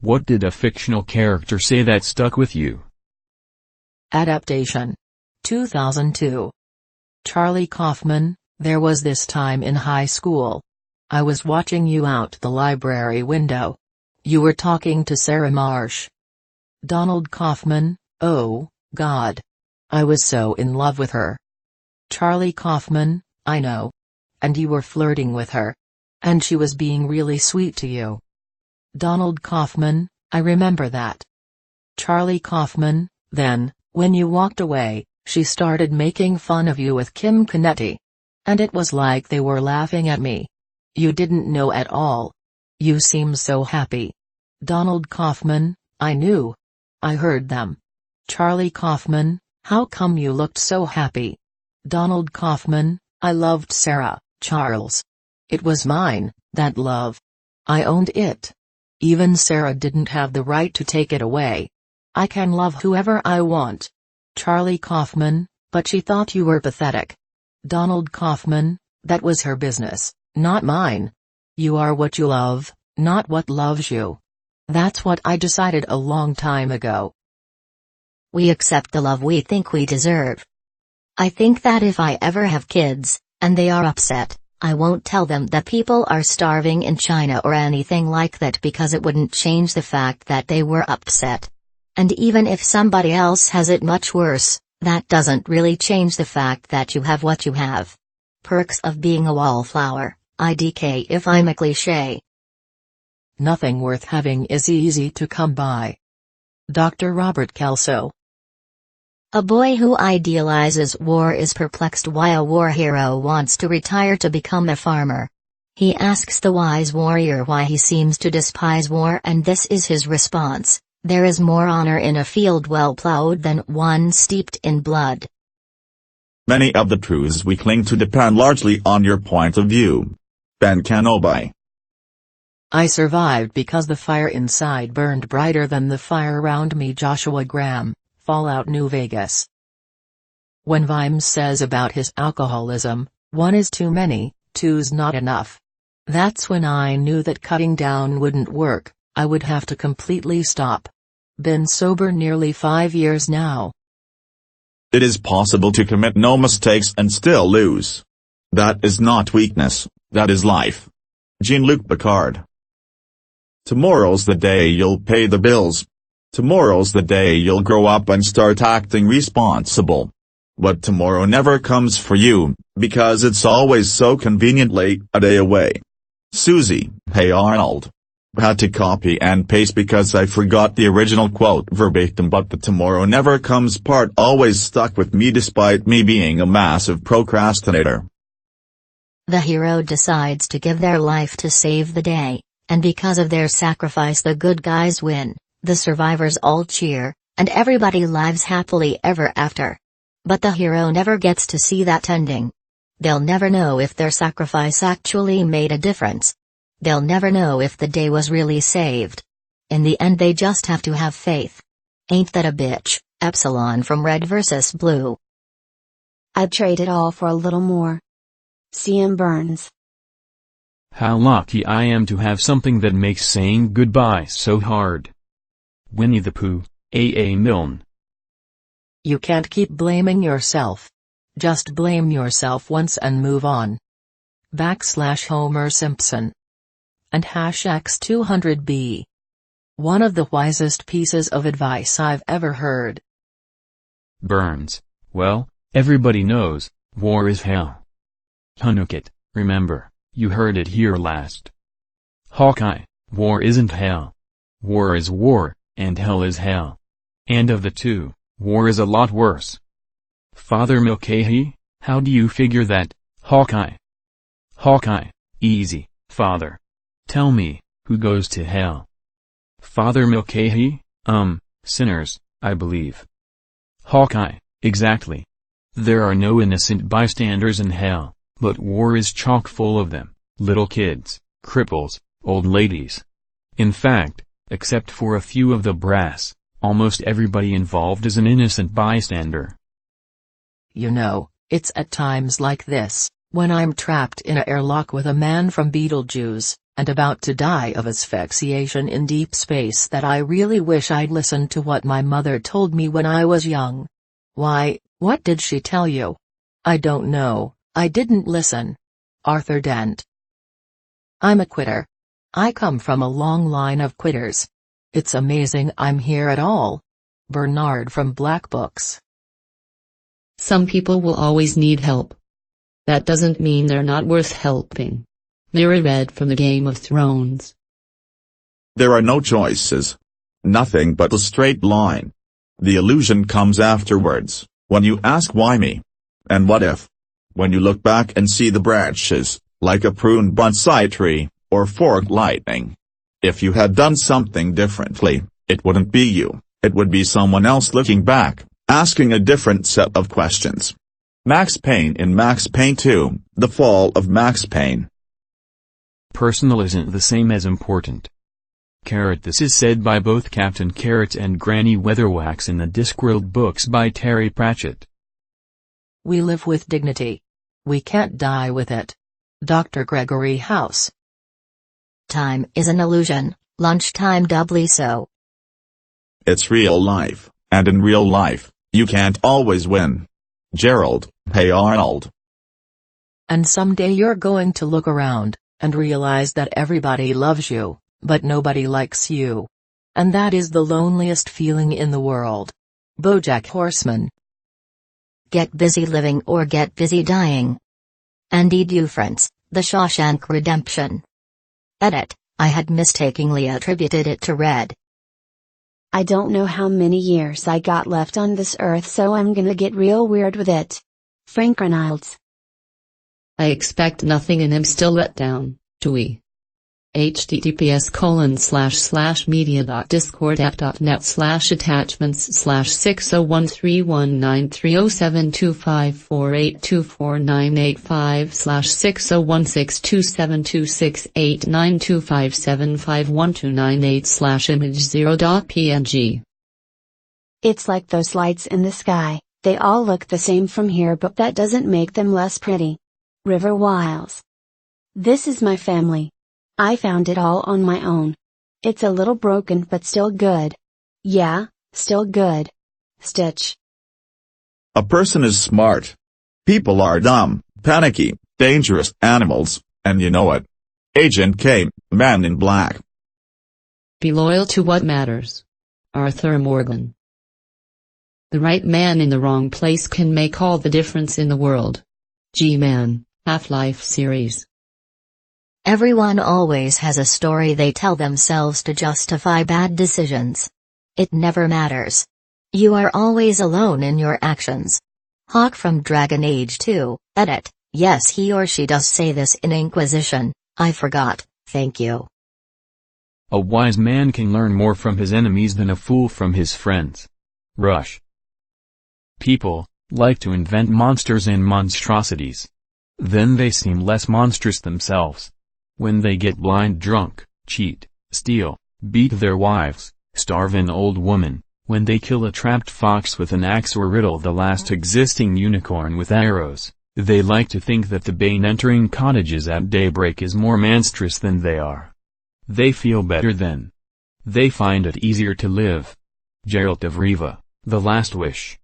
What did a fictional character say that stuck with you? Adaptation. 2002. Charlie Kaufman, there was this time in high school. I was watching you out the library window. You were talking to Sarah Marsh. Donald Kaufman, oh, God. I was so in love with her. Charlie Kaufman, I know. And you were flirting with her. And she was being really sweet to you. Donald Kaufman, I remember that. Charlie Kaufman, then, when you walked away, she started making fun of you with Kim Canetti. And it was like they were laughing at me. You didn't know at all. You seemed so happy. Donald Kaufman, I knew. I heard them. Charlie Kaufman, how come you looked so happy? Donald Kaufman, I loved Sarah, Charles. It was mine, that love. I owned it. Even Sarah didn't have the right to take it away. I can love whoever I want. Charlie Kaufman, but she thought you were pathetic. Donald Kaufman, that was her business, not mine. You are what you love, not what loves you. That's what I decided a long time ago. We accept the love we think we deserve. I think that if I ever have kids, and they are upset, I won't tell them that people are starving in China or anything like that because it wouldn't change the fact that they were upset. And even if somebody else has it much worse, that doesn't really change the fact that you have what you have. Perks of being a wallflower, IDK if I'm a cliche. Nothing worth having is easy to come by. Dr. Robert Kelso. A boy who idealizes war is perplexed why a war hero wants to retire to become a farmer. He asks the wise warrior why he seems to despise war, and this is his response: there is more honor in a field well plowed than one steeped in blood. Many of the truths we cling to depend largely on your point of view. Ben Kenobi. I survived because the fire inside burned brighter than the fire around me. Joshua Graham, Fallout New Vegas. When Vimes says about his alcoholism, one is too many, two's not enough. That's when I knew that cutting down wouldn't work. I would have to completely stop. Been sober nearly 5 years now. It is possible to commit no mistakes and still lose. That is not weakness, that is life. Jean-Luc Picard. Tomorrow's the day you'll pay the bills. Tomorrow's the day you'll grow up and start acting responsible. But tomorrow never comes for you, because it's always so conveniently a day away. Susie, Hey Arnold. Had to copy and paste because I forgot the original quote verbatim, but the tomorrow never comes part always stuck with me despite me being a massive procrastinator. The hero decides to give their life to save the day, and because of their sacrifice the good guys win, the survivors all cheer, and everybody lives happily ever after. But the hero never gets to see that ending. They'll never know if their sacrifice actually made a difference. They'll never know if the day was really saved. In the end they just have to have faith. Ain't that a bitch, Epsilon from Red vs. Blue. I'd trade it all for a little more. C.M. Burns. How lucky I am to have something that makes saying goodbye so hard. Winnie the Pooh, A. Milne. You can't keep blaming yourself. Just blame yourself once and move on. /Homer Simpson. And #X200B. One of the wisest pieces of advice I've ever heard. Burns, well, everybody knows, war is hell. Hunukit, remember, you heard it here last. Hawkeye, war isn't hell. War is war, and hell is hell. And of the two, war is a lot worse. Father Mulcahy, how do you figure that, Hawkeye? Hawkeye, easy, Father. Tell me, who goes to hell? Father Mulcahy, sinners, I believe. Hawkeye, exactly. There are no innocent bystanders in hell, but war is chock full of them, little kids, cripples, old ladies. In fact, except for a few of the brass, almost everybody involved is an innocent bystander. You know, it's at times like this, When I'm trapped in an airlock with a man from Beetlejuice, and about to die of asphyxiation in deep space, that I really wish I'd listened to what my mother told me when I was young. Why, what did she tell you? I don't know, I didn't listen. Arthur Dent. I'm a quitter. I come from a long line of quitters. It's amazing I'm here at all. Bernard from Black Books. Some people will always need help. That doesn't mean they're not worth helping. Lyra read from the Game of Thrones. There are no choices. Nothing but a straight line. The illusion comes afterwards, when you ask why me? And what if? When you look back and see the branches, like a prune bonsai tree, or forked lightning. If you had done something differently, it wouldn't be you, it would be someone else looking back, asking a different set of questions. Max Payne in Max Payne 2, The Fall of Max Payne. Personal isn't the same as important. This is said by both Captain Carrot and Granny Weatherwax in the Discworld books by Terry Pratchett. We live with dignity. We can't die with it. Dr. Gregory House. Time is an illusion, lunchtime doubly so. It's real life, and in real life, you can't always win. Gerald, Hey Arnold. And someday you're going to look around, and realize that everybody loves you, but nobody likes you. And that is the loneliest feeling in the world. BoJack Horseman. Get busy living or get busy dying. Andy Dufresne, The Shawshank Redemption. Edit, I had mistakenly attributed it to Red. I don't know how many years I got left on this earth, so I'm gonna get real weird with it. Frank Reynolds. I expect nothing and am still let down, Tui. https://mediadoc.net/attachments/60131930725482498/6016272689257512998/image0.png. It's like those lights in the sky, they all look the same from here, but that doesn't make them less pretty. River Wiles. This is my family. I found it all on my own. It's a little broken but still good. Yeah, still good. Stitch. A person is smart. People are dumb, panicky, dangerous animals, and you know it. Agent K, Man in Black. Be loyal to what matters. Arthur Morgan. The right man in the wrong place can make all the difference in the world. G-Man, Half-Life series. Everyone always has a story they tell themselves to justify bad decisions. It never matters. You are always alone in your actions. Hawk from Dragon Age 2, edit, yes he or she does say this in Inquisition, I forgot, thank you. A wise man can learn more from his enemies than a fool from his friends. Rush. People like to invent monsters and monstrosities. Then they seem less monstrous themselves. When they get blind drunk, cheat, steal, beat their wives, starve an old woman, when they kill a trapped fox with an axe or riddle the last existing unicorn with arrows, they like to think that the bane entering cottages at daybreak is more monstrous than they are. They feel better then. They find it easier to live. Geralt of Riva, The Last Wish.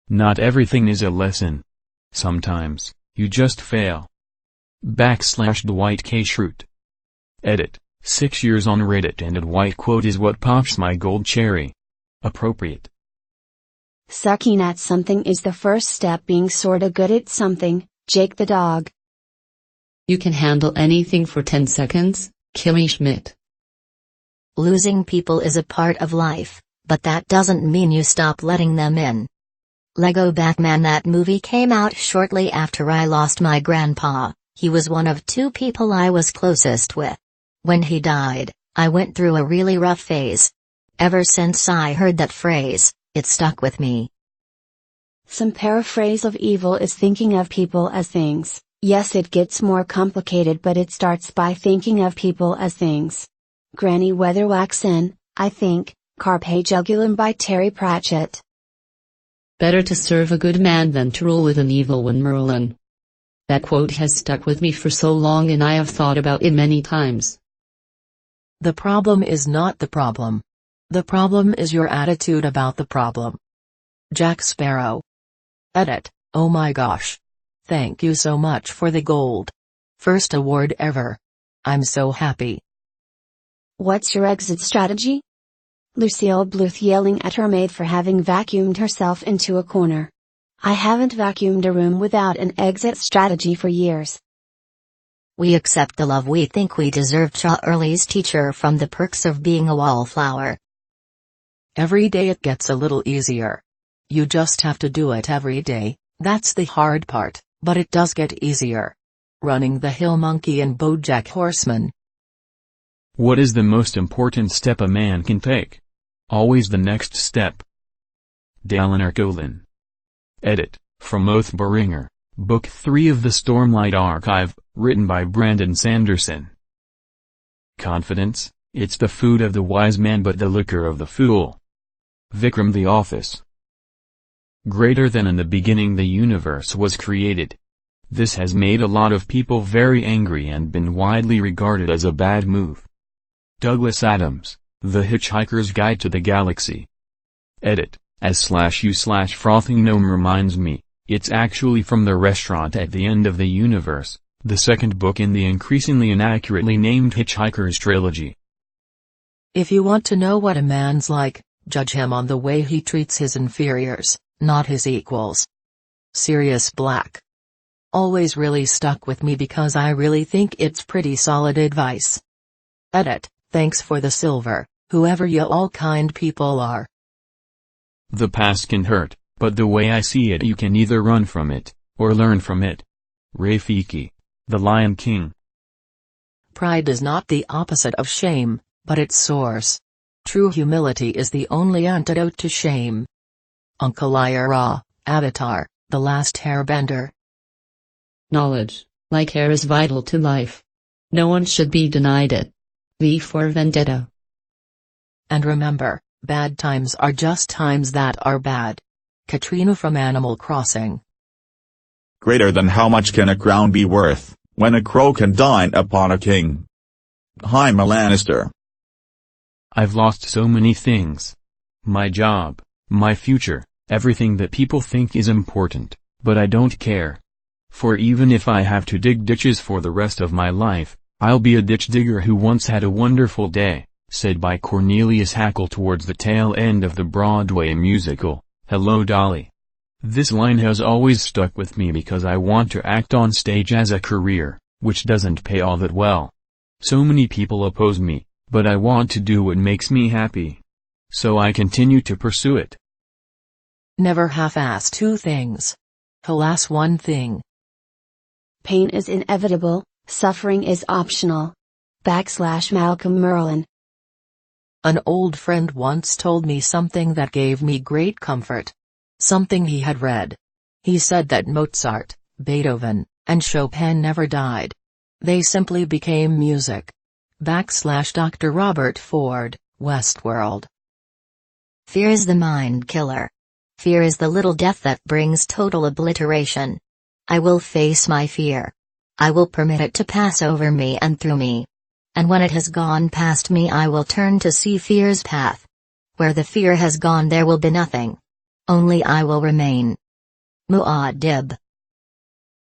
Not everything is a lesson. Sometimes, you just fail. /Dwight K. Schrute. Edit, 6 years on Reddit and a white quote is what pops my gold cherry. Appropriate. Sucking at something is the first step being sorta good at something, Jake the dog. You can handle anything for 10 seconds, Kimmy Schmidt. Losing people is a part of life, but that doesn't mean you stop letting them in. Lego Batman. That movie came out shortly after I lost my grandpa. He was one of 2 people I was closest with. When he died, I went through a really rough phase. Ever since I heard that phrase, it stuck with me. Some paraphrase of evil is thinking of people as things. Yes, it gets more complicated, but it starts by thinking of people as things. Granny Weatherwax in, I think, Carpe Jugulum by Terry Pratchett. Better to serve a good man than to rule with an evil one. Merlin. That quote has stuck with me for so long and I have thought about it many times. The problem is not the problem. The problem is your attitude about the problem. Jack Sparrow. Edit. Oh my gosh. Thank you so much for the gold. First award ever. I'm so happy. What's your exit strategy? Lucille Bluth yelling at her maid for having vacuumed herself into a corner. I haven't vacuumed a room without an exit strategy for years. We accept the love we think we deserve. Charlie's teacher from The Perks of Being a Wallflower. Every day it gets a little easier. You just have to do it every day, that's the hard part, but it does get easier. Running the Hill Monkey and BoJack Horseman. What is the most important step a man can take? Always the next step. Dallin Arcolin. Edit, from Oath Beringer, Book 3 of the Stormlight Archive, written by Brandon Sanderson. Confidence, it's the food of the wise man but the liquor of the fool. Vikram The Office. Greater than in the beginning the universe was created. This has made a lot of people very angry and been widely regarded as a bad move. Douglas Adams, The Hitchhiker's Guide to the Galaxy. Edit, as/you/frothing gnome reminds me, it's actually from The Restaurant at the End of the Universe, the second book in the increasingly inaccurately named Hitchhiker's trilogy. If you want to know what a man's like, judge him on the way he treats his inferiors, not his equals. Sirius Black. Always really stuck with me because I really think it's pretty solid advice. Edit, thanks for the silver, whoever you all kind people are. The past can hurt, but the way I see it you can either run from it, or learn from it. Rafiki. The Lion King. Pride is not the opposite of shame, but its source. True humility is the only antidote to shame. Uncle Ira, Avatar, The Last Airbender. Knowledge, like air, is vital to life. No one should be denied it. V for Vendetta. And remember, bad times are just times that are bad. Katrina from Animal Crossing. Greater than how much can a crown be worth, when a crow can dine upon a king. Jaime Lannister. I've lost so many things. My job, my future, everything that people think is important, but I don't care. For even if I have to dig ditches for the rest of my life, I'll be a ditch digger who once had a wonderful day, said by Cornelius Hackle towards the tail end of the Broadway musical, Hello Dolly. This line has always stuck with me because I want to act on stage as a career, which doesn't pay all that well. So many people oppose me, but I want to do what makes me happy. So I continue to pursue it. Never half-ass two things. Alas one thing. Pain is inevitable, suffering is optional. Malcolm Merlin. An old friend once told me something that gave me great comfort. Something he had read. He said that Mozart, Beethoven, and Chopin never died. They simply became music. Dr. Robert Ford, Westworld. Fear is the mind killer. Fear is the little death that brings total obliteration. I will face my fear. I will permit it to pass over me and through me. And when it has gone past me I will turn to see fear's path. Where the fear has gone there will be nothing. Only I will remain. Muad'Dib.